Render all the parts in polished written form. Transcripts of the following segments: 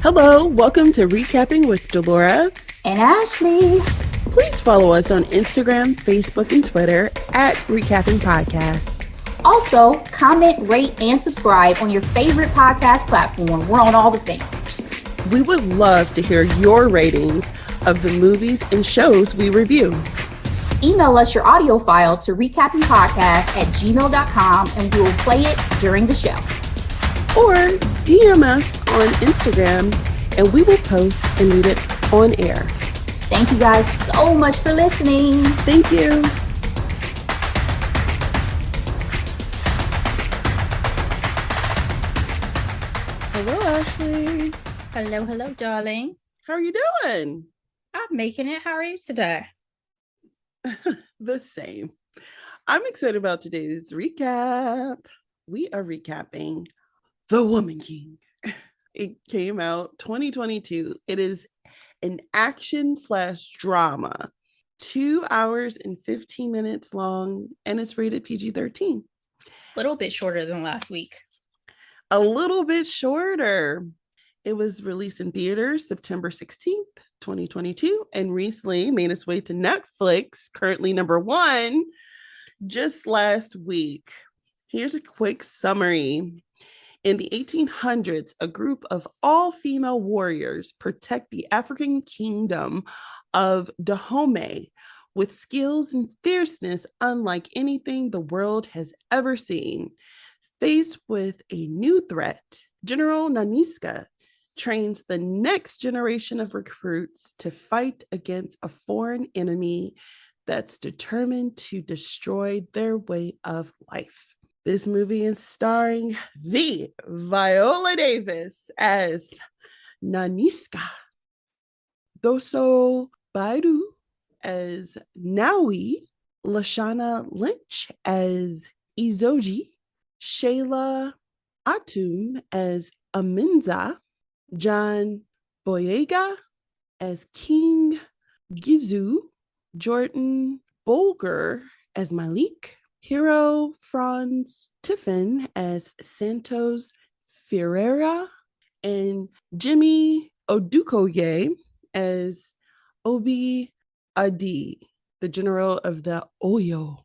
Hello, welcome to Recapping with Delora and Ashley. Please follow us on Instagram, Facebook, and Twitter at reCappin Podcast. Also, comment, rate, and subscribe on your favorite podcast platform. We're on all the things. We would love to hear your ratings of the movies and shows we review. Email us your audio file to recappingpodcast@gmail.com and we will play it during the show. Or DM us on Instagram and we will post and read it on air. Thank you guys so much for listening. Thank you. Hello, Ashley. Hello, darling. How are you doing? I'm making it. How are you today? The same. I'm excited about today's recap. We are recapping The Woman King. It came out 2022. It is an action/drama, 2 hours and 15 minutes long, and it's rated PG-13. A little bit shorter than last week. A little bit shorter. It was released in theaters September 16th, 2022, and recently made its way to Netflix, currently number 1, just last week. Here's a quick summary. In the 1800s, a group of all-female warriors protect the African kingdom of Dahomey with skills and fierceness unlike anything the world has ever seen. Faced with a new threat, General Naniska trains the next generation of recruits to fight against a foreign enemy that's determined to destroy their way of life. This movie is starring the Viola Davis as Naniska, Doso Baidu as Naui, Lashana Lynch as Izoji, Shayla Atum as Aminza, John Boyega as King Gizu, Jordan Bolger as Malik, Hero Franz Tiffin as Santos Ferreira, and Jimmy Odukoye as Obi Adi, the general of the Oyo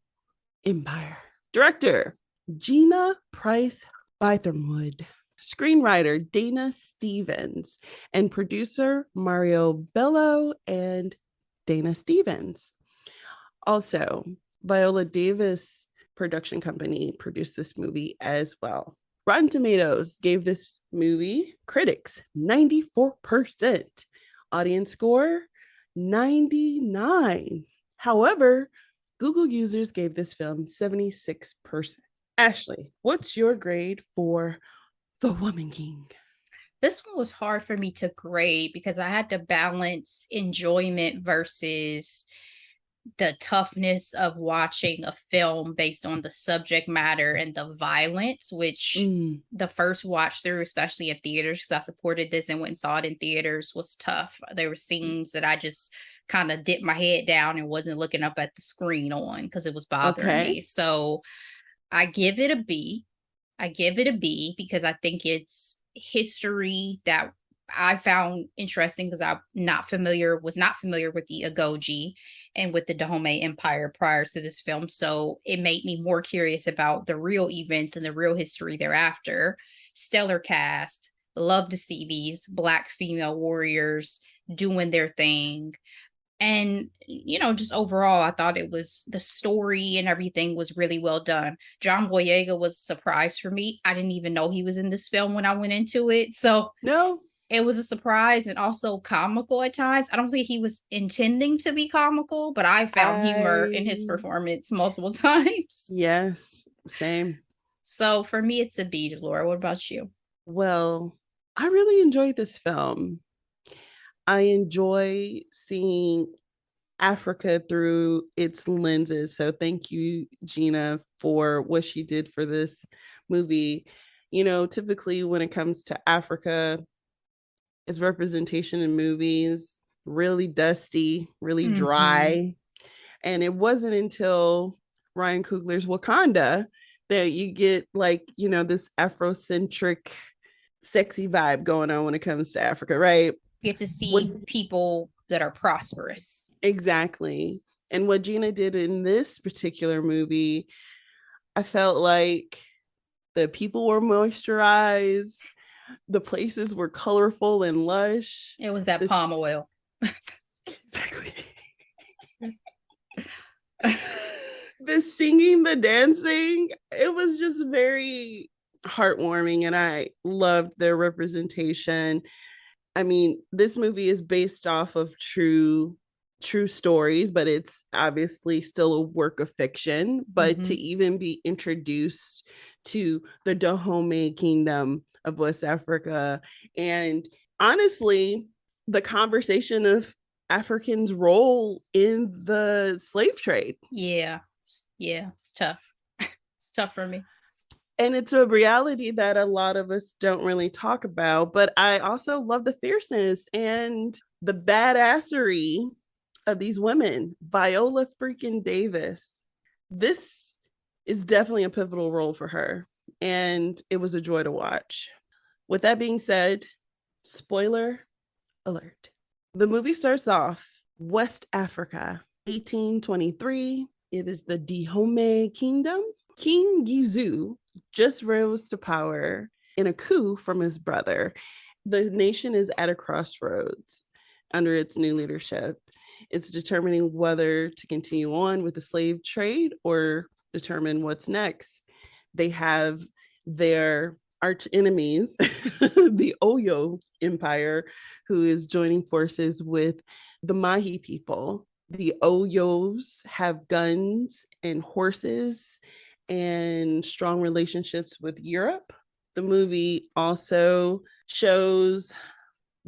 Empire. Director, Gina Price Bytherwood. Screenwriter, Dana Stevens. And producer, Mario Bello and Dana Stevens. Also, Viola Davis production company produced this movie as well. Rotten Tomatoes gave this movie critics 94%. Audience score 99. However, Google users gave this film 76%. Ashley, what's your grade for The Woman King? This one was hard for me to grade because I had to balance enjoyment versus the toughness of watching a film based on the subject matter and the violence, which the first watch through, especially in theaters, because I supported this and went and saw it in theaters, was tough. There were scenes that I just kind of dipped my head down and wasn't looking up at the screen on because it was bothering me. So I give it a B. Because I think it's history that I found interesting because I was not familiar with the Agoji and with the Dahomey Empire prior to this film. So it made me more curious about the real events and the real history thereafter. Stellar cast. Love to see these Black female warriors doing their thing. And, just overall, I thought the story and everything was really well done. John Boyega was a surprise for me. I didn't even know he was in this film when I went into it. So no. It was a surprise and also comical at times. I don't think he was intending to be comical, but I found humor in his performance multiple times. Yes, same. So for me, it's a B, Delora. What about you? Well, I really enjoyed this film. I enjoy seeing Africa through its lenses. So thank you, Gina, for what she did for this movie. Typically when it comes to Africa, its representation in movies, really dusty, really dry. And it wasn't until Ryan Coogler's Wakanda that you get this Afrocentric sexy vibe going on when it comes to Africa, right? Get to What see people that are prosperous. exactly. And what Gina did in this particular movie, I felt like the people were moisturized, the places were colorful and lush. It was that palm This oil. exactly. The singing, the dancing, it was just very heartwarming, and I loved their representation. I mean, this movie is based off of true stories, but it's obviously still a work of fiction. But to even be introduced to the Dahomey Kingdom of West Africa, and honestly, the conversation of Africans' role in the slave trade. Yeah. Yeah. It's tough. It's tough for me. And it's a reality that a lot of us don't really talk about. But I also love the fierceness and the badassery of these women. Viola freaking Davis. This is definitely a pivotal role for her. And it was a joy to watch. With that being said, spoiler alert. The movie starts off West Africa, 1823. It is the Dahomey Kingdom. King Gizu just rose to power in a coup from his brother. The nation is at a crossroads under its new leadership. It's determining whether to continue on with the slave trade or determine what's next. They have their arch enemies, the Oyo Empire, who is joining forces with the Mahi people. The Oyos have guns and horses and strong relationships with Europe. The movie also shows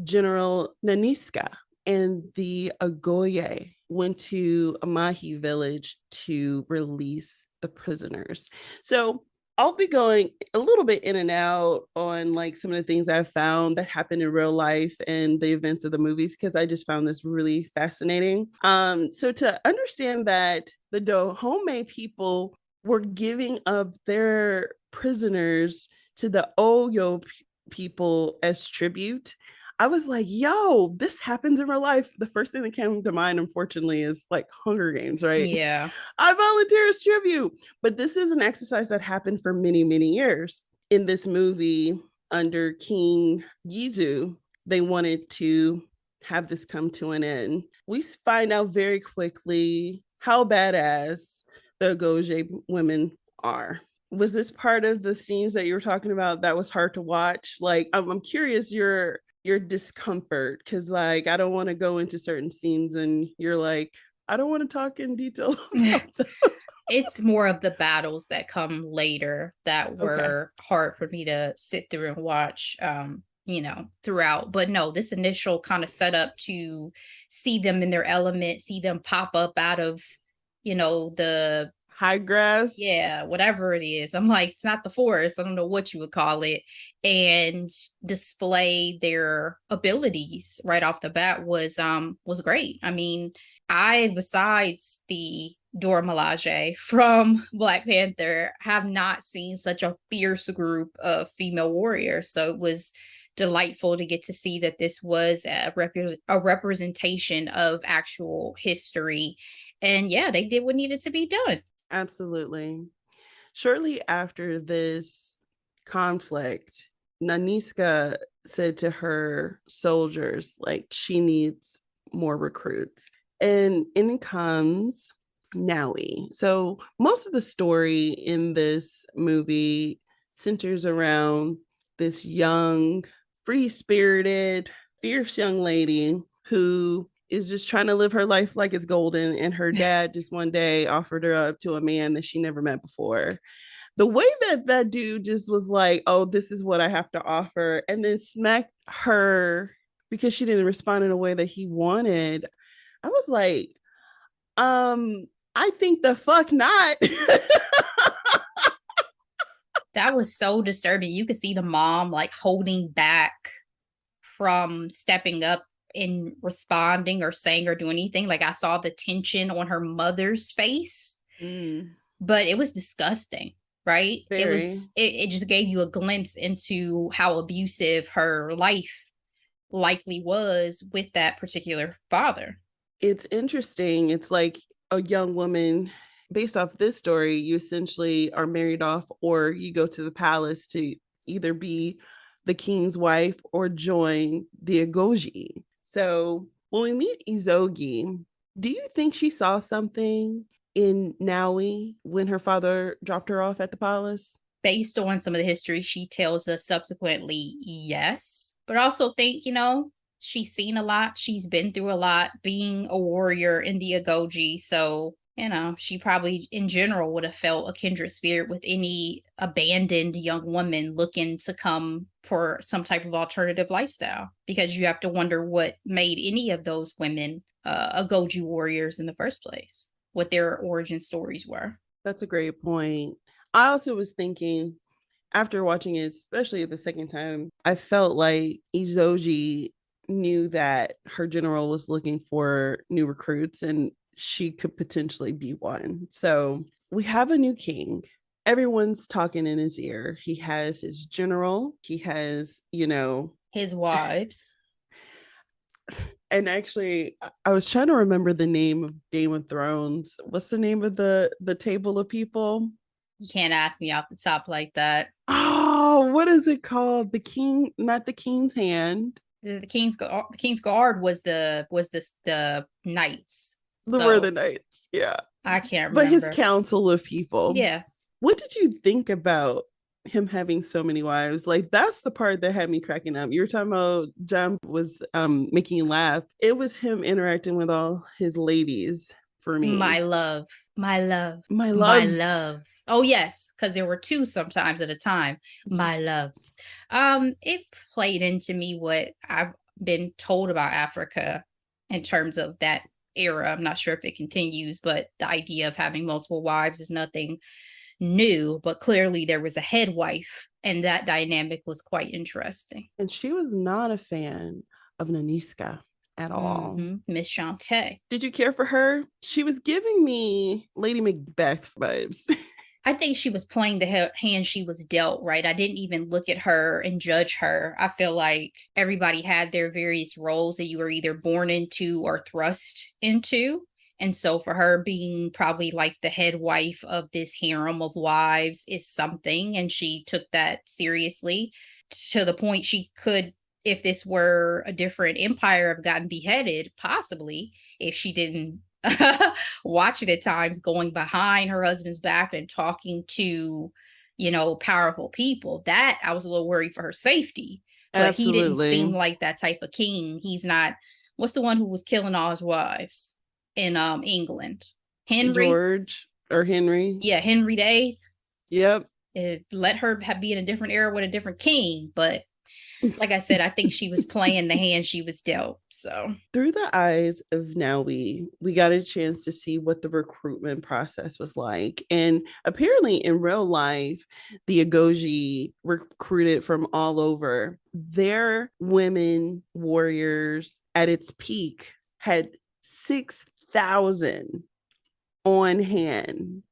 General Naniska and the Agoye went to a Mahi village to release the prisoners. So I'll be going a little bit in and out on like some of the things I've found that happened in real life and the events of the movies because I just found this really fascinating. So to understand that the Dahomey people were giving up their prisoners to the Oyo people as tribute, I was like, yo, this happens in real life. The first thing that came to mind, unfortunately, is like Hunger Games, right? Yeah. I volunteer as tribute. But this is an exercise that happened for many, many years. In this movie, under King Gizu, they wanted to have this come to an end. We find out very quickly how badass the Goje women are. Was this part of the scenes that you were talking about that was hard to watch? Like, I'm curious your discomfort, because like I don't want to go into certain scenes and you're like, I don't want to talk in detail about them. It's more of the battles that come later that were hard for me to sit through and watch throughout. But no, this initial kind of setup to see them in their element, see them pop up out of the High grass. Yeah, whatever it is. I'm like, it's not the forest. I don't know what you would call it. And display their abilities right off the bat was great. I mean, besides the Dora Milaje from Black Panther, have not seen such a fierce group of female warriors. So it was delightful to get to see that this was a representation of actual history. And yeah, they did what needed to be done. Absolutely. Shortly after this conflict, Naniska said to her soldiers, like, she needs more recruits. And in comes Naui. So most of the story in this movie centers around this young, free-spirited, fierce young lady who is just trying to live her life like it's golden. And her dad just one day offered her up to a man that she never met before. The way that dude just was like, oh, this is what I have to offer, and then smacked her because she didn't respond in a way that he wanted. I was like, I think the fuck not. That was so disturbing. You could see the mom like holding back from stepping up in responding or saying or doing anything. Like I saw the tension on her mother's face, but it was disgusting. right? It Very. was it just gave you a glimpse into how abusive her life likely was with that particular father. It's interesting. It's like a young woman, based off this story, you essentially are married off, or you go to the palace to either be the king's wife or join the Agoji. So when we meet Izogi, do you think she saw something in Naui when her father dropped her off at the palace? Based on some of the history she tells us subsequently, yes. But I also think, she's seen a lot. She's been through a lot being a warrior in the Agoji. So, she probably in general would have felt a kindred spirit with any abandoned young woman looking to come for some type of alternative lifestyle. Because you have to wonder what made any of those women Agoji warriors in the first place, what their origin stories were. That's a great point. I also was thinking after watching it, especially the second time, I felt like Izoji knew that her general was looking for new recruits and she could potentially be one. So we have a new king. Everyone's talking in his ear. He has his general, he has, His wives. and actually I was trying to remember the name of Game of Thrones. What's the name of the table of people? You can't ask me off the top like that. Oh, what is it called? The king, not the king's hand. The King's Guard was the knights. The were So the knights, yeah. I can't But his remember. council of people. Yeah. What did you think about him having so many wives? Like that's the part that had me cracking up. You were talking about John was making you laugh. It was him interacting with all his ladies for My me. love. My love. My My loves. love. Oh yes, because there were two sometimes at a time. My Yes. loves. It played into me what I've been told about Africa in terms of that era. I'm not sure if it continues, but the idea of having multiple wives is nothing new, but clearly there was a head wife, and that dynamic was quite interesting. And she was not a fan of Naniska at all. Miss Shantae. Did you care for her? She was giving me Lady Macbeth vibes. I think she was playing the hand she was dealt, right? I didn't even look at her and judge her. I feel like everybody had their various roles that you were either born into or thrust into. And so for her being probably like the head wife of this harem of wives is something. And she took that seriously to the point she could, if this were a different empire, have gotten beheaded, possibly, if she didn't watch it at times, going behind her husband's back and talking to, powerful people. That I was a little worried for her safety. But he didn't seem Absolutely. like that type of king. He's not. What's the one who was killing all his wives in England? Henry. George or Henry. Yeah, Henry the Eighth. Yep. Let her be in a different era with a different king. But like I said, I think she was playing the hand she was dealt. So Through the eyes of Now we got a chance to see what the recruitment process was like. And apparently in real life, the Agoji recruited from all over. Their women warriors at its peak had 6,000 on hand.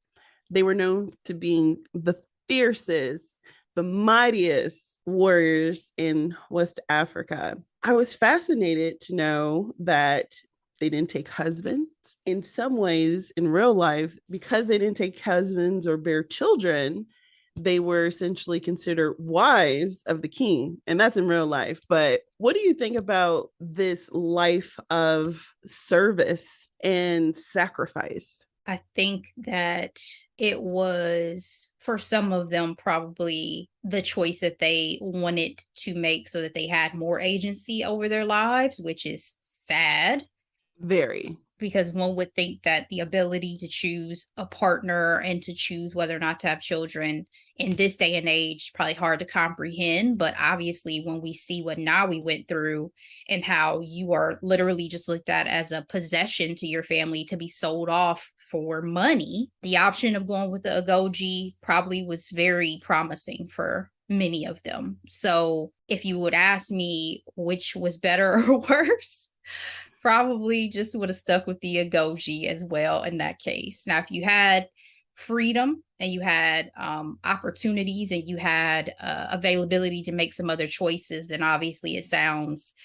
They were known to being the fiercest, the mightiest warriors in West Africa. I was fascinated to know that they didn't take husbands. In some ways, in real life, because they didn't take husbands or bear children, they were essentially considered wives of the king. And that's in real life. But what do you think about this life of service and sacrifice? I think that it was, for some of them, probably the choice that they wanted to make so that they had more agency over their lives, which is sad. Very. Because one would think that the ability to choose a partner and to choose whether or not to have children in this day and age, probably hard to comprehend. But obviously, when we see what Nawi went through and how you are literally just looked at as a possession to your family to be sold off for money, the option of going with the Agoji probably was very promising for many of them. So if you would ask me which was better or worse, probably just would have stuck with the Agoji as well in that case. Now, if you had freedom and you had opportunities and you had availability to make some other choices, then obviously it sounds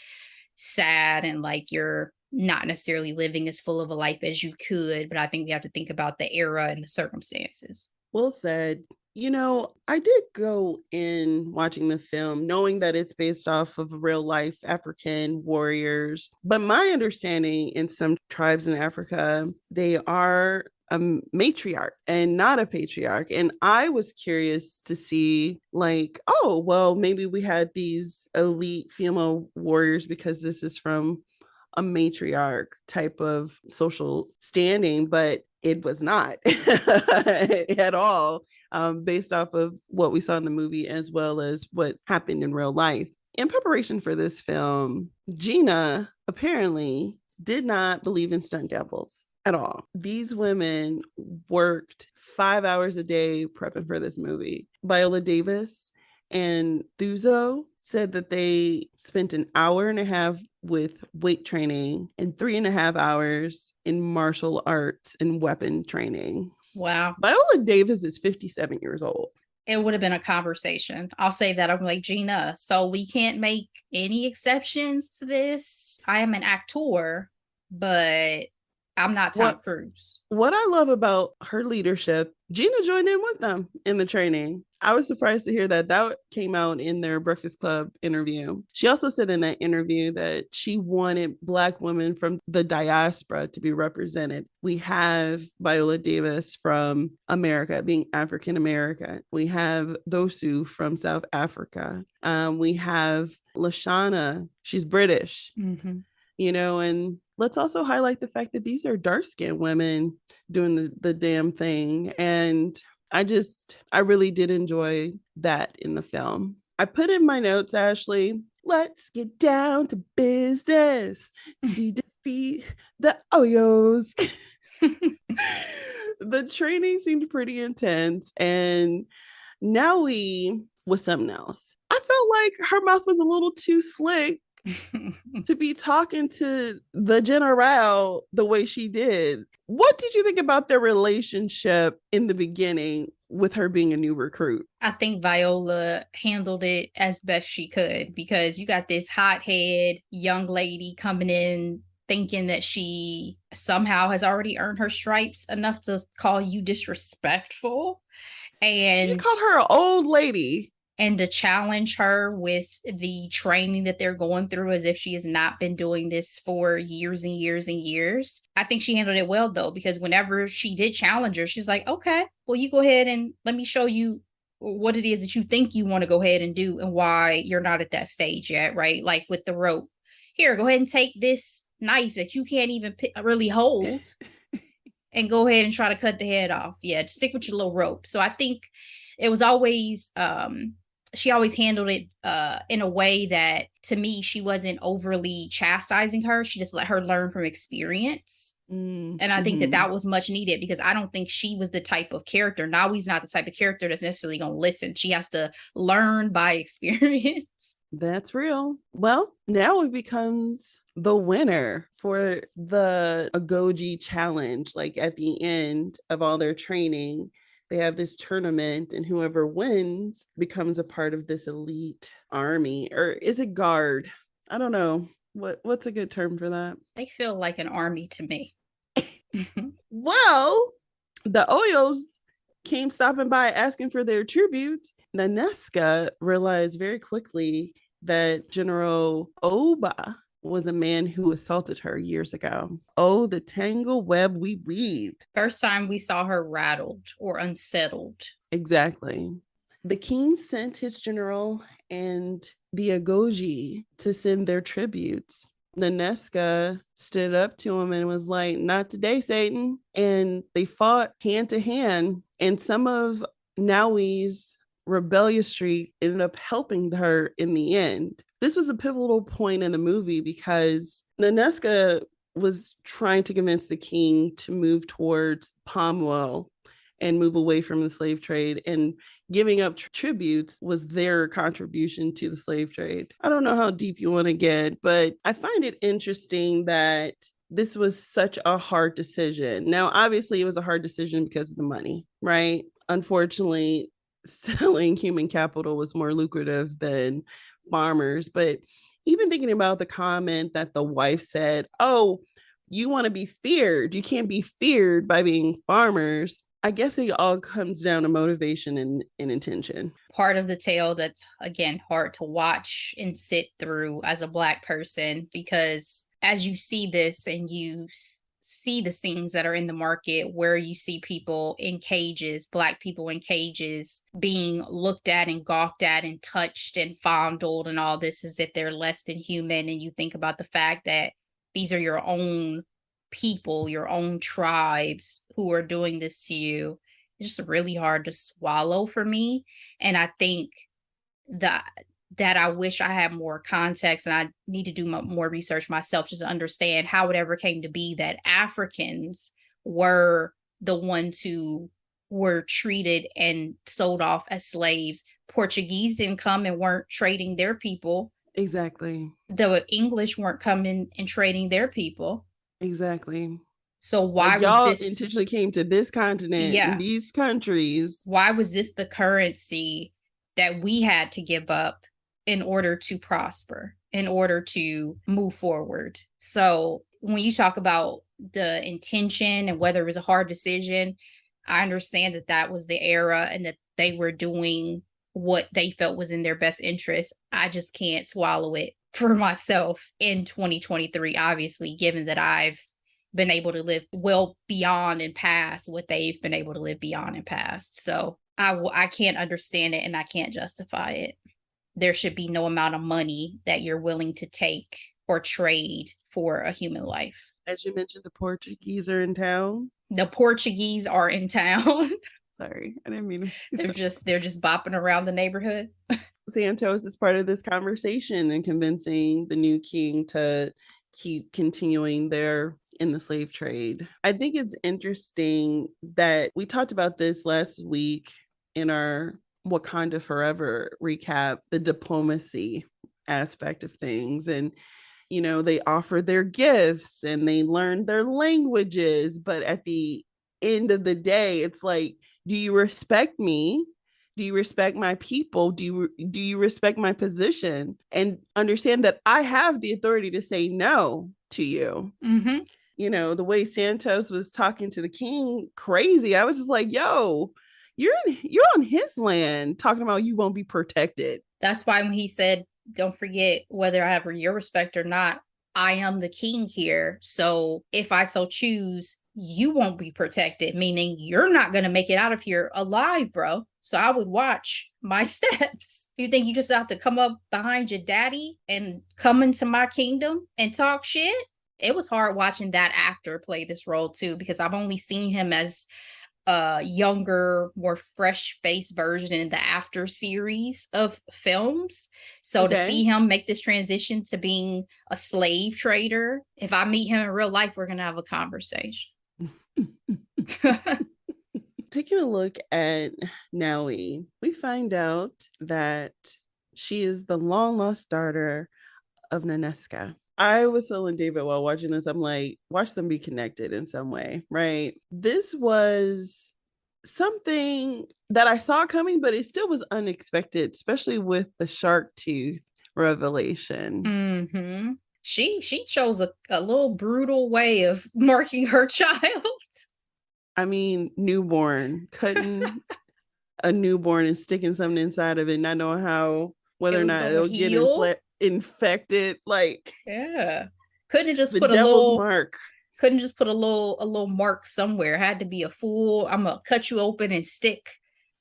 sad and like you're not necessarily living as full of a life as you could. But I think we have to think about the era and the circumstances. Well said. I did go in watching the film knowing that it's based off of real life African warriors. But my understanding, in some tribes in Africa, they are a matriarch and not a patriarch. And I was curious to see, like, oh, well, maybe we had these elite female warriors because this is from a matriarch type of social standing, but it was not at all, based off of what we saw in the movie as well as what happened in real life. In preparation for this film, Gina apparently did not believe in stunt doubles at all. These women worked 5 hours a day prepping for this movie. Viola Davis and Thuzo said that they spent an hour and a half with weight training and 3.5 hours in martial arts and weapon training. Wow. Viola Davis is 57 years old. It would have been a conversation. I'll say that. I'm like, Gina, so we can't make any exceptions to this. I am an actor, but I'm not Tom Cruise. What I love about her leadership, Gina joined in with them in the training. I was surprised to hear that came out in their Breakfast Club interview. She also said in that interview that she wanted Black women from the diaspora to be represented. We have Viola Davis from America, being African American. We have Dosu from South Africa. We have Lashana, she's British. Mm-hmm. And let's also highlight the fact that these are dark-skinned women doing the damn thing. And I really did enjoy that in the film. I put in my notes, Ashley, let's get down to business to defeat the Oyos. The training seemed pretty intense, and Naui was something else. I felt like her mouth was a little too slick to be talking to the general the way she did. What did you think about their relationship in the beginning with her being a new recruit? I think Viola handled it as best she could, because you got this hothead young lady coming in thinking that she somehow has already earned her stripes enough to call you disrespectful. And she called her an old lady. And to challenge her with the training that they're going through as if she has not been doing this for years and years and years. I think she handled it well, though, because whenever she did challenge her, she was like, okay, well, you go ahead and let me show you what it is that you think you want to go ahead and do and why you're not at that stage yet, right? Like with the rope. Here, go ahead and take this knife that you can't even really hold and go ahead and try to cut the head off. Yeah, just stick with your little rope. So I think it was always... she always handled it in a way that, to me, she wasn't overly chastising her. She just let her learn from experience. And I think that was much needed, because I don't think she was the type of character. Naui's not the type of character that's necessarily going to listen. She has to learn by experience. That's real. Well, now it becomes the winner for the Agoji challenge. Like at the end of all their training, they have this tournament, and whoever wins becomes a part of this elite army. Or is it guard? I don't know. What's a good term for that? They feel like an army to me. Well, the Oyos came stopping by asking for their tribute. Nanesca realized very quickly that General Oba was a man who assaulted her years ago. Oh, the tangle web we weaved. First time we saw her rattled or unsettled. Exactly. The king sent his general and the Agoji to send their tributes. Nanesca stood up to him and was like, not today, Satan. And they fought hand to hand. And some of Naui's rebellious streak ended up helping her in the end. This was a pivotal point in the movie because Nanesca was trying to convince the king to move towards palm oil and move away from the slave trade, and giving up tributes was their contribution to the slave trade. I don't know how deep you want to get, but I find it interesting that this was such a hard decision. Now, obviously, it was a hard decision because of the money, right? Unfortunately, selling human capital was more lucrative than farmers. But even thinking about the comment that the wife said, oh, you want to be feared. You can't be feared by being farmers. I guess it all comes down to motivation and intention. Part of the tale that's, again, hard to watch and sit through as a Black person, because as you see this and you see the scenes that are in the market where you see people in cages, Black people in cages, being looked at and gawked at and touched and fondled and all this as if they're less than human. And you think about the fact that these are your own people, your own tribes who are doing this to you. It's just really hard to swallow for me. And I think that I wish I had more context, and I need to do more research myself just to understand how it ever came to be that Africans were the ones who were treated and sold off as slaves. Portuguese didn't come and weren't trading their people. Exactly. The English weren't coming and trading their people. Exactly. So why like, was y'all this intentionally came to this continent, in these countries? Why was this the currency that we had to give up in order to prosper, in order to move forward? So when you talk about the intention and whether it was a hard decision, I understand that that was the era and that they were doing what they felt was in their best interest. I just can't swallow it for myself in 2023, obviously, given that I've been able to live well beyond and past what they've been able to live beyond and past. So I can't understand it and I can't justify it. There should be no amount of money that you're willing to take or trade for a human life. As you mentioned, the Portuguese are in town. The Portuguese are in town. Sorry, I didn't mean they're just bopping around the neighborhood. Santos is part of this conversation and convincing the new king to keep continuing their in the slave trade. I think it's interesting that we talked about this last week in our Wakanda Forever recap, the diplomacy aspect of things. And, you know, they offer their gifts and they learn their languages. But at the end of the day, it's like, do you respect me? Do you respect my people? Do you respect my position? And understand that I have the authority to say no to you. Mm-hmm. You know, the way Santos was talking to the king, crazy. I was just like, yo, you're on his land talking about you won't be protected. That's why when he said, don't forget, whether I have your respect or not, I am the king here. So if I so choose, you won't be protected, meaning you're not going to make it out of here alive, bro. So I would watch my steps. You think you just have to come up behind your daddy and come into my kingdom and talk shit? It was hard watching that actor play this role too, because I've only seen him as a younger, more fresh-faced version in the After series of films. So to see him make this transition to being a slave trader, if I meet him in real life, we're going to have a conversation. Taking a look at Naui, we find out that she is the long-lost daughter of Nanesca. I was telling David while watching this, I'm like, watch them be connected in some way, right? This was something that I saw coming, but it still was unexpected, especially with the shark tooth revelation. Mm-hmm. She chose a little brutal way of marking her child. I mean, newborn, cutting a newborn and sticking something inside of it, not knowing whether or not it'll get infected. Like, yeah, couldn't just the put devil's mark. Couldn't just put a little mark somewhere. It had to be a full, I'm gonna cut you open and stick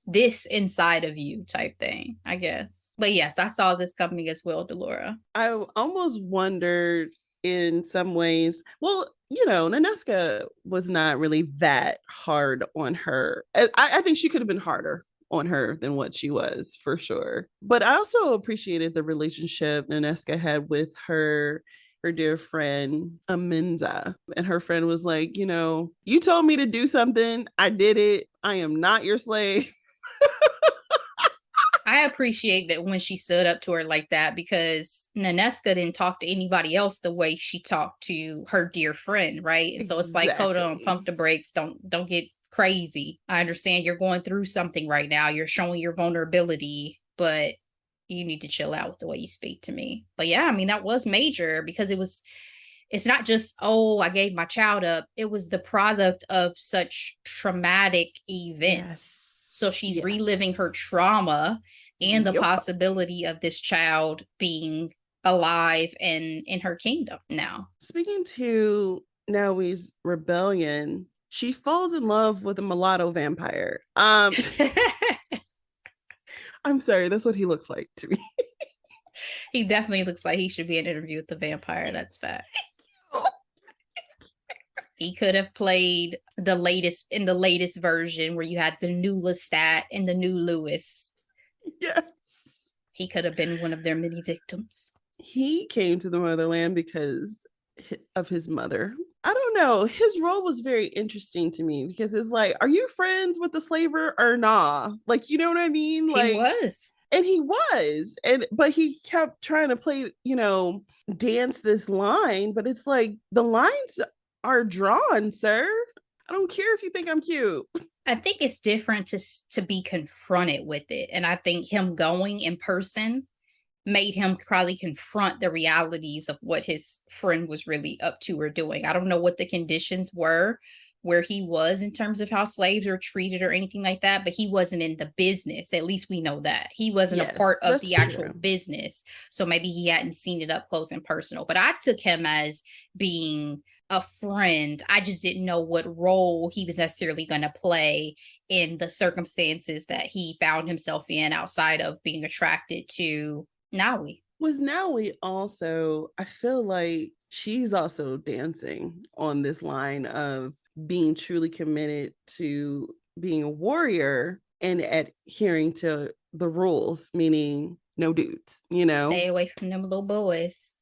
this inside of you type thing, I guess. But yes, I saw this coming as well, Delora. I almost wondered in some ways, well, you know, Nanesca was not really that hard on her. I think she could have been harder on her than what she was, for sure. But I also appreciated the relationship Nanesca had with her dear friend Aminza. And her friend was like, you know, you told me to do something, I did it, I am not your slave. I appreciate that when she stood up to her like that, because Naneska didn't talk to anybody else the way she talked to her dear friend, right? And so it's like, hold on, pump the brakes, don't get crazy. I understand you're going through something right now. You're showing your vulnerability, but you need to chill out with the way you speak to me. But yeah, I mean, that was major because it's not just, oh, I gave my child up. It was the product of such traumatic events. Yes. So she's reliving her trauma and the possibility of this child being alive and in her kingdom now. Speaking to Naomi's rebellion, she falls in love with a mulatto vampire. I'm sorry, that's what he looks like to me. He definitely looks like he should be in an interview with the vampire. That's facts. He could have played the latest version where you had the new Lestat and the new Lewis. Yes. He could have been one of their many victims. He came to the motherland because of his mother. I don't know. His role was very interesting to me because it's like, are you friends with the slaver or nah? Like, you know what I mean? Like, he was. And he was. But he kept trying to play, dance this line. But it's like the lines are drawn, sir. I don't care if you think I'm cute. I think it's different to be confronted with it. And I think him going in person made him probably confront the realities of what his friend was really up to or doing. I don't know what the conditions were where he was in terms of how slaves are treated or anything like that, but he wasn't in the business. At least we know that. He wasn't a part of the actual business. So maybe he hadn't seen it up close and personal. But I took him as being a friend. I just didn't know what role he was necessarily going to play in the circumstances that he found himself in outside of being attracted to Naui. With Naui also, I feel like she's also dancing on this line of being truly committed to being a warrior and adhering to the rules, meaning no dudes, Stay away from them little boys.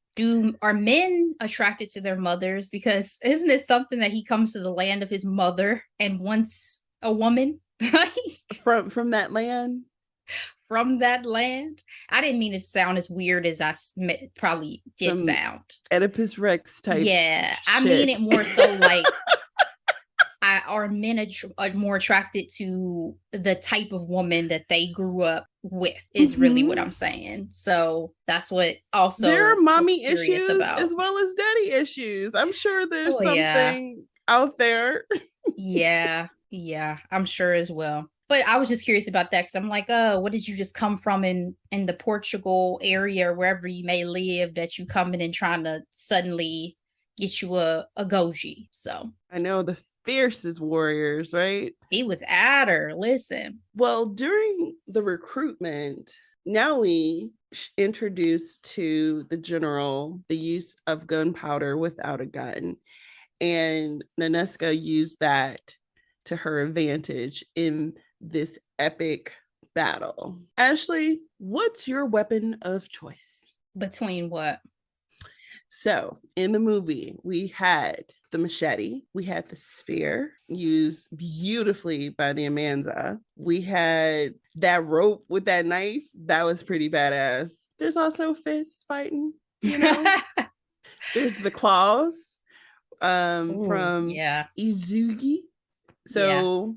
Are men attracted to their mothers? Because isn't it something that he comes to the land of his mother and wants a woman from that land? From that land? I didn't mean to sound as weird as I probably did sound. Oedipus Rex type. Yeah, shit. I mean it more so like are men are more attracted to the type of woman that they grew up with is really what I'm saying. So that's what also there are mommy issues about. As well as daddy issues. I'm sure there's something out there. yeah, I'm sure as well. But I was just curious about that because I'm like, oh, what did you just come from in the Portugal area or wherever you may live that you coming and trying to suddenly get you a goji? So I know the fiercest warriors, right? He was at her. Listen. Well, during the recruitment, Naui introduced to the general the use of gunpowder without a gun. And Naneska used that to her advantage in this epic battle. Ashley, what's your weapon of choice? Between what? So in the movie, we had the machete, we had the spear used beautifully by the Amanza. We had that rope with that knife. That was pretty badass. There's also fists fighting, There's the claws from Izugi. So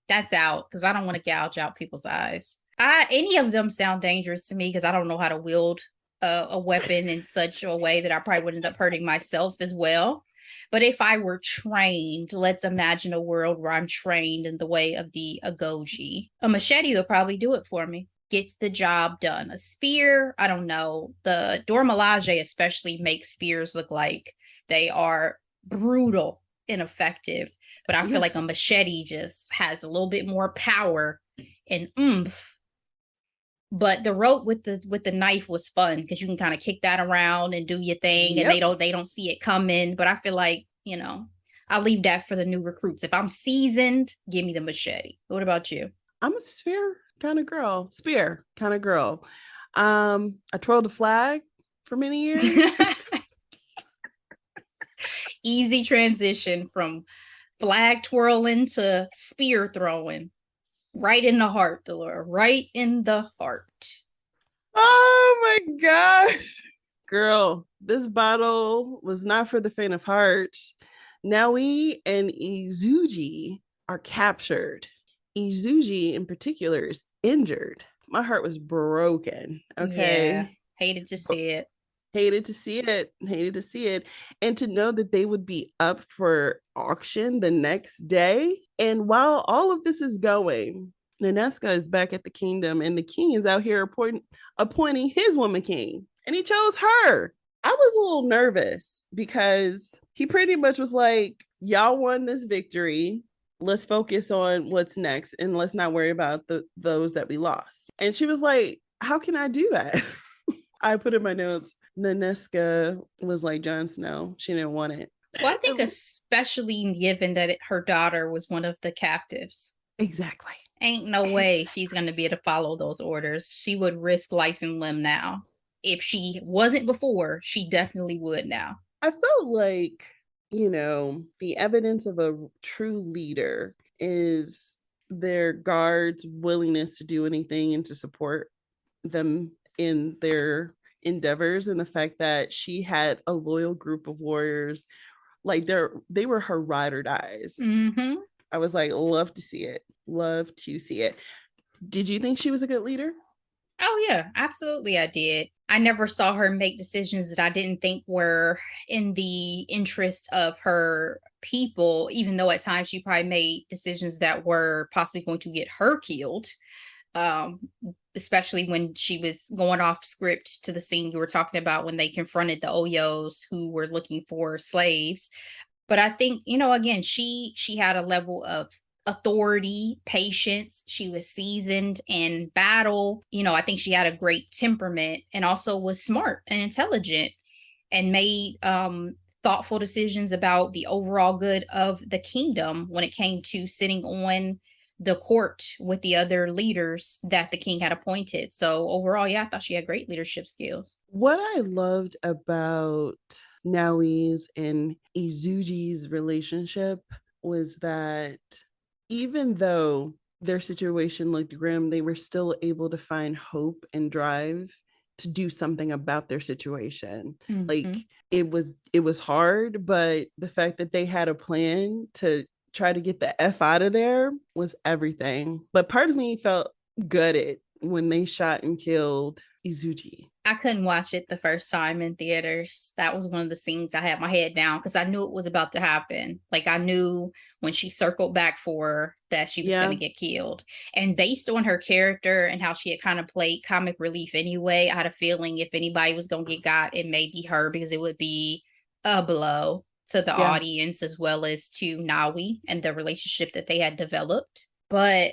that's out because I don't want to gouge out people's eyes. Any of them sound dangerous to me because I don't know how to wield a weapon in such a way that I probably would end up hurting myself as well. But if I were trained, let's imagine a world where I'm trained in the way of the Agoji. A machete will probably do it for me. Gets the job done. A spear, I don't know. The Dormalage especially makes spears look like they are brutal and effective. But I feel like a machete just has a little bit more power and oomph. But the rope with the knife was fun because you can kind of kick that around and do your thing, and they don't see it coming. But I feel like I'll leave that for the new recruits. If I'm seasoned, give me the machete. What about you? I'm a spear kind of girl. I twirled a flag for many years. Easy transition from flag twirling to spear throwing. Right in the heart, Delora. Right in the heart. Oh my gosh. Girl, this battle was not for the faint of heart. Naoi and Izuji are captured. Izuji, in particular, is injured. My heart was broken. Yeah. Okay. Hated to see it. Hated to see it. Hated to see it. And to know that they would be up for auction the next day. And while all of this is going, Naneska is back at the kingdom, and the king is out here appointing his woman king. And he chose her. I was a little nervous because he pretty much was like, y'all won this victory. Let's focus on what's next and let's not worry about those that we lost. And she was like, how can I do that? I put in my notes, Naneska was like Jon Snow. She didn't want it. Well, I think especially given that her daughter was one of the captives. Exactly. Ain't no way she's going to be able to follow those orders. She would risk life and limb now. If she wasn't before, she definitely would now. I felt like, the evidence of a true leader is their guards' willingness to do anything and to support them in their endeavors, and the fact that she had a loyal group of warriors, like they were her ride or dies. Mm-hmm. I was like, love to see it. Did you think she was a good leader? Oh yeah, absolutely I did. I never saw her make decisions that I didn't think were in the interest of her people, even though at times she probably made decisions that were possibly going to get her killed. Um, Especially when she was going off script to the scene you were talking about when they confronted the Oyos who were looking for slaves. But I think, again, she had a level of authority, patience. She was seasoned in battle. I think she had a great temperament and also was smart and intelligent and made thoughtful decisions about the overall good of the kingdom when it came to sitting on the court with the other leaders that the king had appointed. So overall, yeah, I thought she had great leadership skills. What I loved about Naoi's and Izuji's relationship was that even though their situation looked grim, they were still able to find hope and drive to do something about their situation. Mm-hmm. Like it was hard, but the fact that they had a plan to try to get the F out of there was everything. But part of me felt gutted when they shot and killed Izuji. I couldn't watch it the first time in theaters. That was one of the scenes I had my head down because I knew it was about to happen. Like I knew when she circled back for her that she was going to get killed. And based on her character and how she had kind of played comic relief anyway, I had a feeling if anybody was going to get got, it may be her because it would be a blow to the audience as well as to Naoi and the relationship that they had developed. But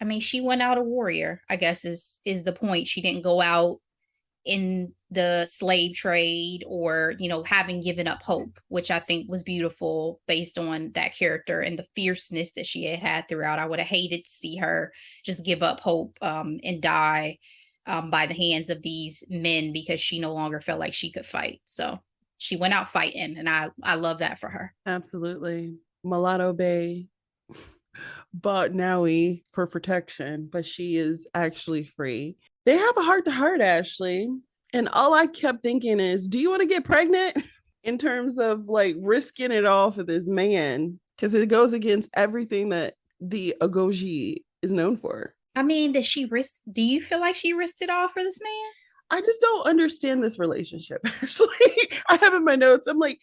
I mean, she went out a warrior, I guess is the point. She didn't go out in the slave trade or, having given up hope, which I think was beautiful based on that character and the fierceness that she had throughout. I would have hated to see her just give up hope and die by the hands of these men because she no longer felt like she could fight. So she went out fighting, and I love that for her. Absolutely. Mulatto Bay bought Naoi for protection, but she is actually free. They have a heart-to-heart, Ashley. And all I kept thinking is, do you want to get pregnant? In terms of like risking it all for this man, because it goes against everything that the Agoji is known for. I mean, do you feel like she risked it all for this man? I just don't understand this relationship. Actually, I have in my notes, I'm like,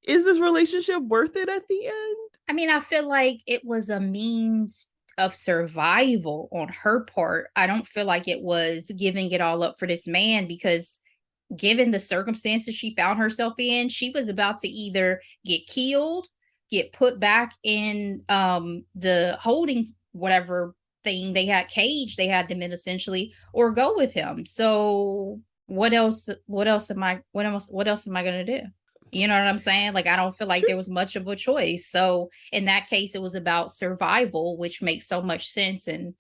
is this relationship worth it at the end? I mean, I feel like it was a means of survival on her part. I don't feel like it was giving it all up for this man because given the circumstances she found herself in, she was about to either get killed, get put back in the holding whatever thing they had them in essentially, or go with him. So what else am I gonna do? You know what I'm saying? Like, I don't feel like there was much of a choice. So in that case, it was about survival, which makes so much sense. And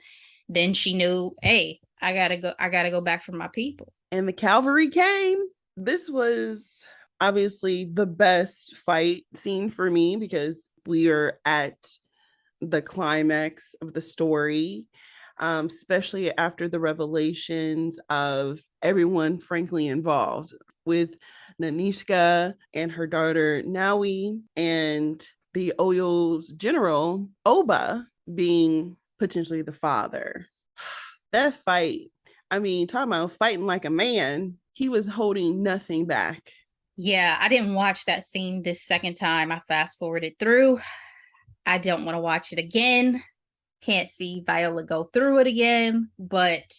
then she knew, hey, I gotta go back for my people. And the cavalry came. This was obviously the best fight scene for me because we are at the climax of the story, especially after the revelations of everyone frankly involved with Nanishka and her daughter Naui and the Oyo's general Oba being potentially the father. That fight, I mean, talking about fighting like a man, he was holding nothing back. Yeah, I didn't watch that scene this second time. I fast forwarded through. I don't want to watch it again. Can't see Viola go through it again, but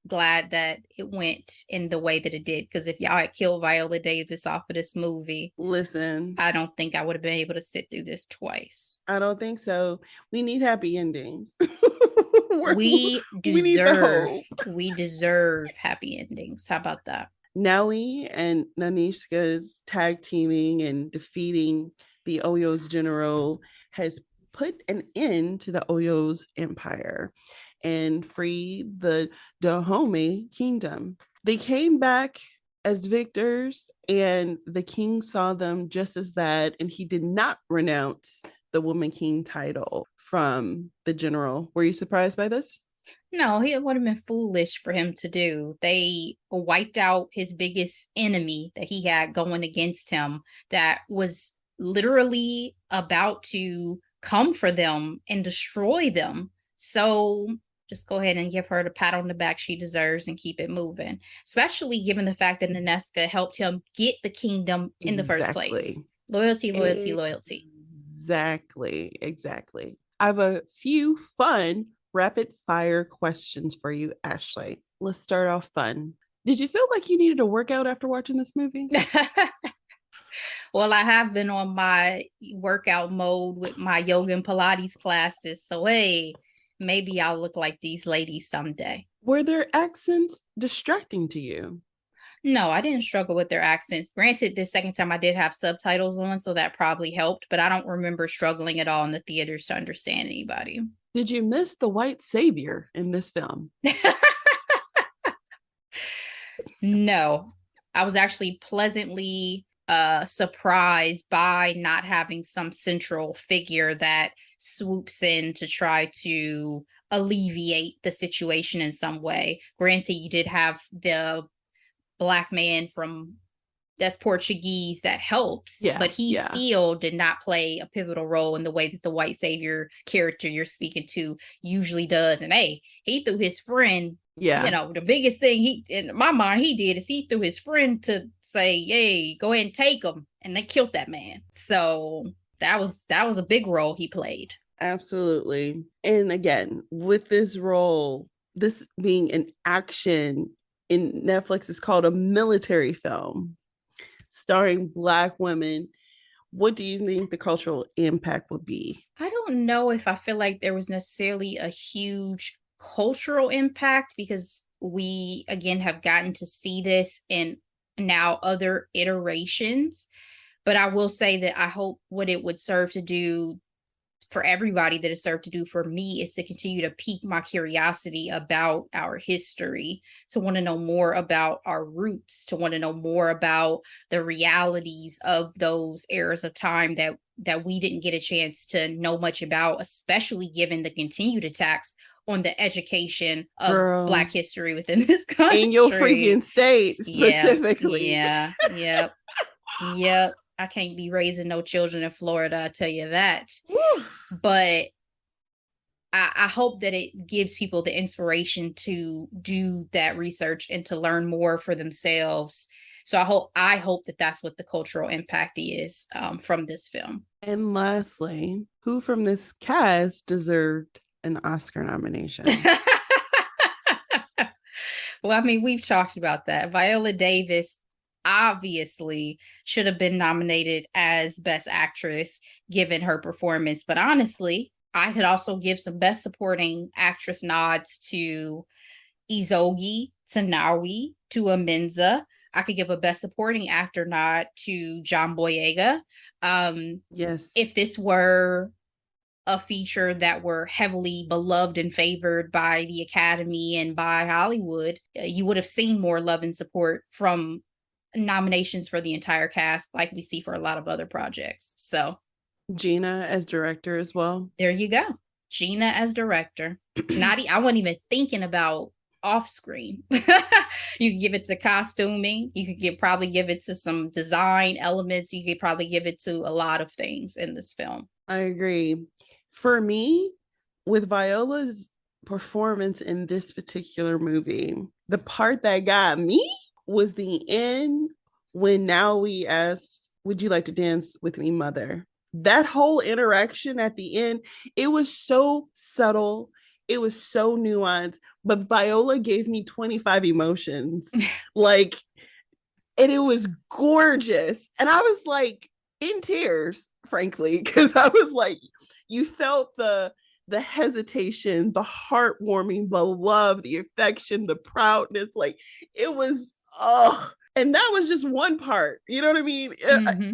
glad that it went in the way that it did. Because if y'all had killed Viola Davis off of this movie, listen, I don't think I would have been able to sit through this twice. I don't think so. We need happy endings. we need the hope. We deserve happy endings. How about that? Naui and Nanishka's tag teaming and defeating the Oyo's general has put an end to the Oyo's empire and freed the Dahomey kingdom. They came back as victors, and the king saw them just as that, and he did not renounce the Woman King title from the general. Were you surprised by this? No, it would have been foolish for him to do. They wiped out his biggest enemy that he had going against him, that was literally about to come for them and destroy them. So just go ahead and give her the pat on the back she deserves and keep it moving, especially given the fact that Naneska helped him get the kingdom in the first place. Loyalty, loyalty, loyalty. Exactly. I have a few fun rapid fire questions for you, Ashley. Let's start off fun. Did you feel like you needed a workout after watching this movie? Well, I have been on my workout mode with my yoga and Pilates classes. So, hey, maybe I'll look like these ladies someday. Were their accents distracting to you? No, I didn't struggle with their accents. Granted, this second time I did have subtitles on, so that probably helped, but I don't remember struggling at all in the theaters to understand anybody. Did you miss the white savior in this film? No, I was actually pleasantly surprised by not having some central figure that swoops in to try to alleviate the situation in some way. Granted, you did have the Black man from that's Portuguese that helps, but he still did not play a pivotal role in the way that the white savior character you're speaking to usually does. And hey, he threw his friend, you know, the biggest thing he, in my mind, he did is he threw his friend to say, hey, go ahead and take him. And they killed that man. So that was a big role he played. Absolutely. And again, with this role, this being an action in Netflix is called a military film starring Black women. What do you think the cultural impact would be? I don't know if I feel like there was necessarily a huge cultural impact, because we, again, have gotten to see this in now other iterations. But I will say that I hope what it would serve to do for everybody, that it served to do for me, is to continue to pique my curiosity about our history, to want to know more about our roots, to want to know more about the realities of those eras of time that we didn't get a chance to know much about, especially given the continued attacks on the education of Black history within this country. In your freaking state, specifically. Yep. I can't be raising no children in Florida, I tell you that. Woo. But I hope that it gives people the inspiration to do that research and to learn more for themselves. So I hope that that's what the cultural impact is from this film. And lastly, who from this cast deserved an Oscar nomination? Well, I mean, we've talked about that. Viola Davis obviously should have been nominated as Best Actress given her performance. But honestly, I could also give some Best Supporting Actress nods to Izogi, to Nawi, to Amenza. I could give a Best Supporting Actor nod to John Boyega. Yes. If this were a feature that were heavily beloved and favored by the Academy and by Hollywood, you would have seen more love and support from nominations for the entire cast, like we see for a lot of other projects. So Gina as director as well. There you go. Gina as director. I wasn't even thinking about off screen. You could give it to costuming. You could probably give it to some design elements. You could probably give it to a lot of things in this film. I agree. For me, with Viola's performance in this particular movie, the part that got me was the end when Natalie asked, "Would you like to dance with me, mother?" That whole interaction at the end, it was so subtle. It was so nuanced, but Viola gave me 25 emotions. Like, and it was gorgeous. And I was like in tears, frankly, because I was like, you felt the hesitation, the heartwarming, the love, the affection, the proudness. Like, it was, oh, and that was just one part. You know what I mean? Mm-hmm.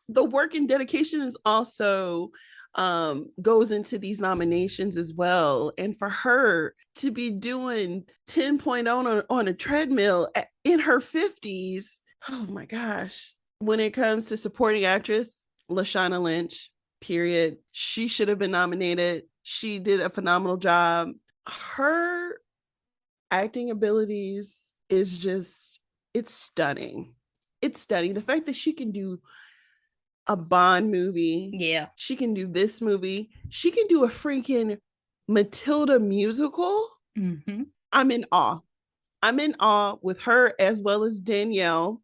The work and dedication is also goes into these nominations as well. And for her to be doing 10.0 on a treadmill in her 50s, oh my gosh. When it comes to supporting actress, Lashana Lynch, period. She should have been nominated. She did a phenomenal job. Her acting abilities is just, it's stunning. It's stunning. The fact that she can do a Bond movie. Yeah. She can do this movie. She can do a freaking Matilda musical. Mm-hmm. I'm in awe. I'm in awe with her as well as Danielle.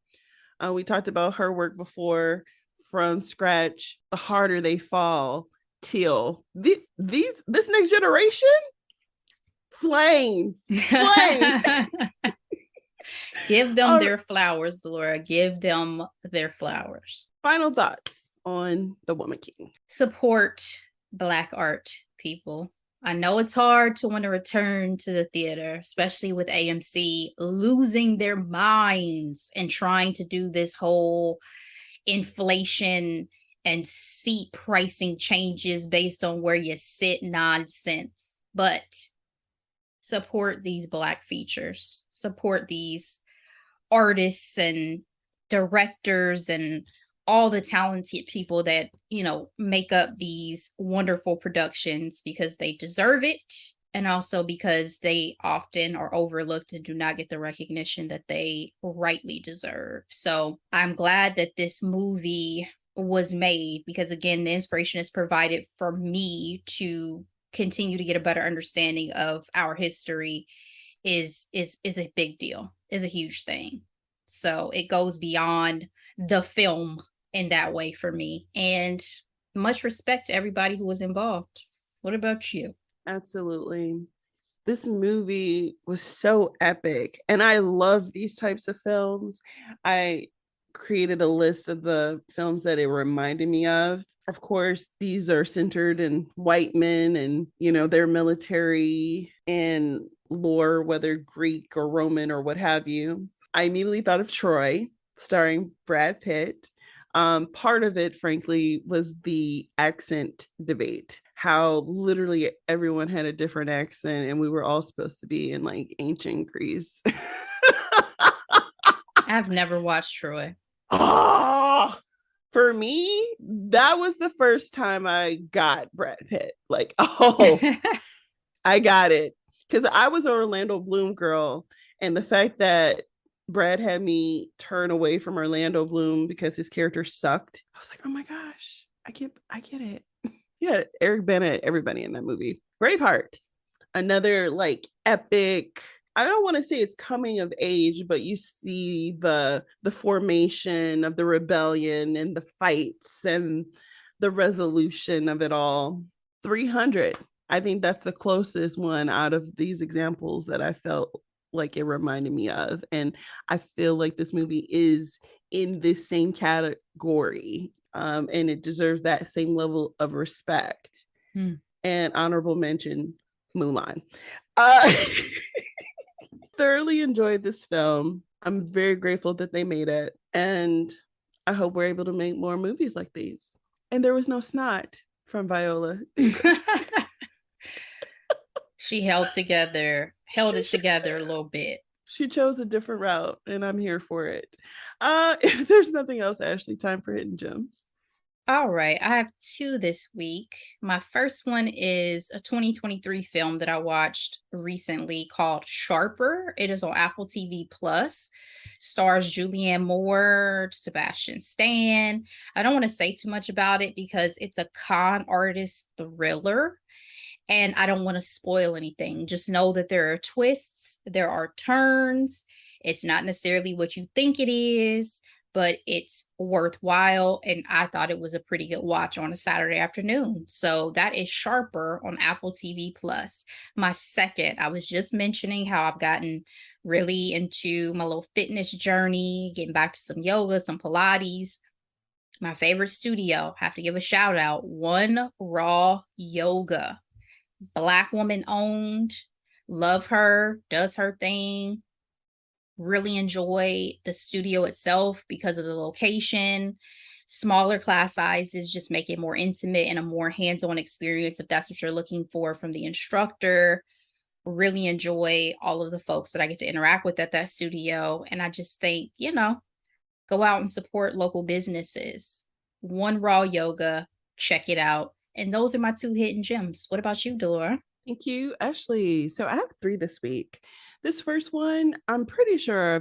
We talked about her work before, From Scratch, The Harder They Fall, Teal. This next generation, flames. Give them their flowers, Delora. Give them their flowers. Final thoughts on The Woman King. Support Black art, people. I know it's hard to want to return to the theater, especially with AMC losing their minds and trying to do this whole inflation and seat pricing changes based on where you sit nonsense. But support these Black features. Support these artists and directors and all the talented people that, you know, make up these wonderful productions, because they deserve it. And also because they often are overlooked and do not get the recognition that they rightly deserve. So I'm glad that this movie was made, because again, the inspiration is provided for me to continue to get a better understanding of our history is a big deal, is a huge thing. So it goes beyond the film in that way for me. And much respect to everybody who was involved. What about you? Absolutely. This movie was so epic. And I love these types of films. I created a list of the films that it reminded me of. Of course, these are centered in white men and, you know, their military and lore, whether Greek or Roman or what have you. I immediately thought of Troy, starring Brad Pitt. Part of it, frankly, was the accent debate, how literally everyone had a different accent and we were all supposed to be in like ancient Greece. I've never watched Troy. Oh, for me, that was the first time I got Brad Pitt. Like, oh, I got it. Because I was an Orlando Bloom girl. And the fact that Brad had me turn away from Orlando Bloom because his character sucked, I was like, oh my gosh, I get it. Yeah, Eric Bana, everybody in that movie. Braveheart, another like epic, I don't want to say it's coming of age, but you see the formation of the rebellion and the fights and the resolution of it all. 300, I think that's the closest one out of these examples that I felt like it reminded me of. And I feel like this movie is in this same category, and it deserves that same level of respect. And honorable mention, Mulan. Thoroughly enjoyed this film. I'm very grateful that they made it, and I hope we're able to make more movies like these. And there was no snot from Viola. She held it together a little bit. She chose a different route, and I'm here for it. If there's nothing else, Ashley, time for hidden gems. All right, I have two this week. My first one is a 2023 film that I watched recently called Sharper. It is on Apple TV Plus. Stars Julianne Moore, Sebastian Stan. I don't want to say too much about it because it's a con artist thriller and I don't want to spoil anything. Just know that there are twists, there are turns. It's not necessarily what you think it is, but it's worthwhile. And I thought it was a pretty good watch on a Saturday afternoon. So that is Sharper on Apple TV Plus. My second, I was just mentioning how I've gotten really into my little fitness journey, getting back to some yoga, some Pilates. My favorite studio, have to give a shout out, One Raw Yoga. Black woman owned, love her, does her thing. Really enjoy the studio itself because of the location. Smaller class sizes just make it more intimate and a more hands-on experience if that's what you're looking for from the instructor. Really enjoy all of the folks that I get to interact with at that studio. And I just think, go out and support local businesses. One Raw Yoga, check it out. And those are my two hidden gems. What about you, Delora? Thank you, Ashley. So I have three this week. This first one, I'm pretty sure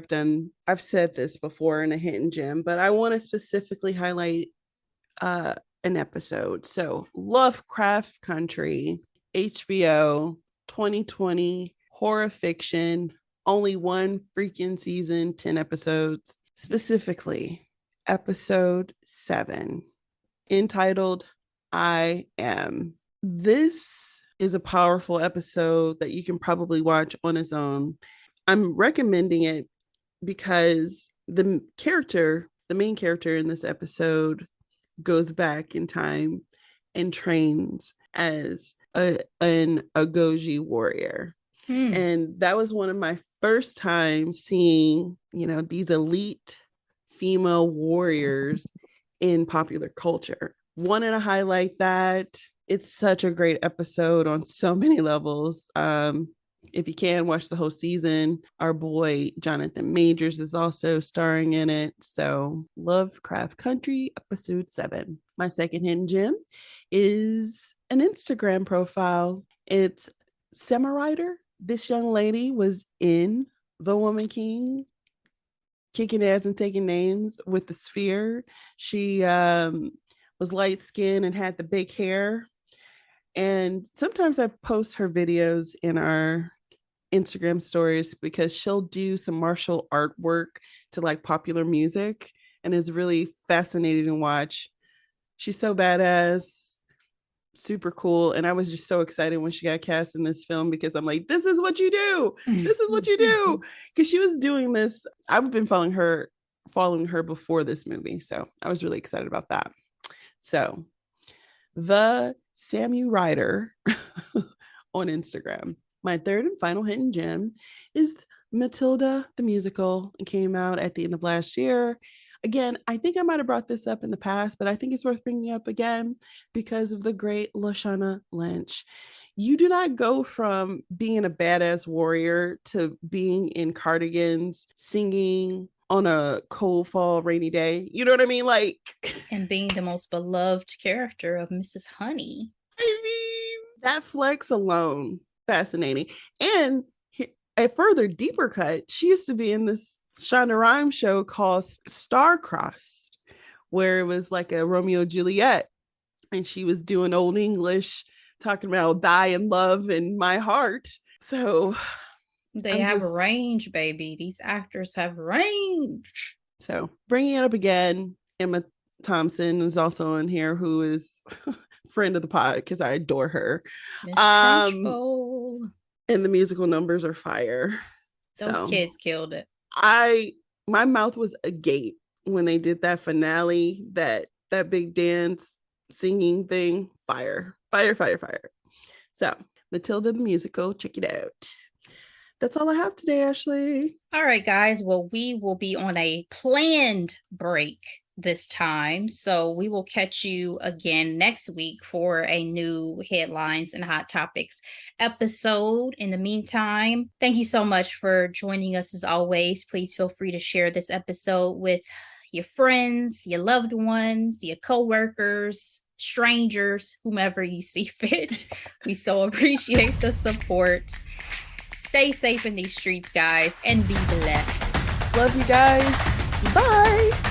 I've said this before in a hidden gem, but I want to specifically highlight an episode. So Lovecraft Country, HBO, 2020, horror fiction, only one freaking season, 10 episodes, specifically episode 7, entitled I Am. This is a powerful episode that you can probably watch on its own. I'm recommending it because the main character in this episode goes back in time and trains as an Agoji warrior. And that was one of my first times seeing, these elite female warriors in popular culture. Wanted to highlight that. It's such a great episode on so many levels. If you can watch the whole season, our boy Jonathan Majors is also starring in it. So Lovecraft Country, episode 7. My second hidden gem is an Instagram profile. It's Samarider. This young lady was in The Woman King, kicking ass and taking names with the sphere. She was light skinned and had the big hair. And sometimes I post her videos in our Instagram stories because she'll do some martial artwork to like popular music. And it's really fascinating to watch. She's so badass, super cool. And I was just so excited when she got cast in this film because I'm like, this is what you do. This is what you do. Because she was doing this. I've been following her before this movie. So I was really excited about that. So the Samu Ryder on Instagram. My third and final hidden gem is Matilda, the musical. It came out at the end of last year. Again, I think I might have brought this up in the past, but I think it's worth bringing up again because of the great Lashana Lynch. You do not go from being a badass warrior to being in cardigans, singing on a cold fall rainy day. You know what I mean? Like, and being the most beloved character of Mrs. Honey. I mean, that flex alone, fascinating. And a further deeper cut, she used to be in this Shonda Rhimes show called Star-Crossed, where it was like a Romeo and Juliet, and she was doing old English, talking about die in love in my heart. So they have range, baby. These actors have range. So bringing it up again, Emma Thompson is also in here, who is friend of the pod because I adore her. And the musical numbers are fire. Those kids killed it. My mouth was agape when they did that finale, that big dance singing thing. Fire. So Matilda the musical, check it out. That's all I have today, Ashley. All right, guys. Well, we will be on a planned break this time. So we will catch you again next week for a new headlines and hot topics episode. In the meantime, thank you so much for joining us as always. Please feel free to share this episode with your friends, your loved ones, your coworkers, strangers, whomever you see fit. We so appreciate the support. Stay safe in these streets, guys, and be blessed. Love you guys. Bye.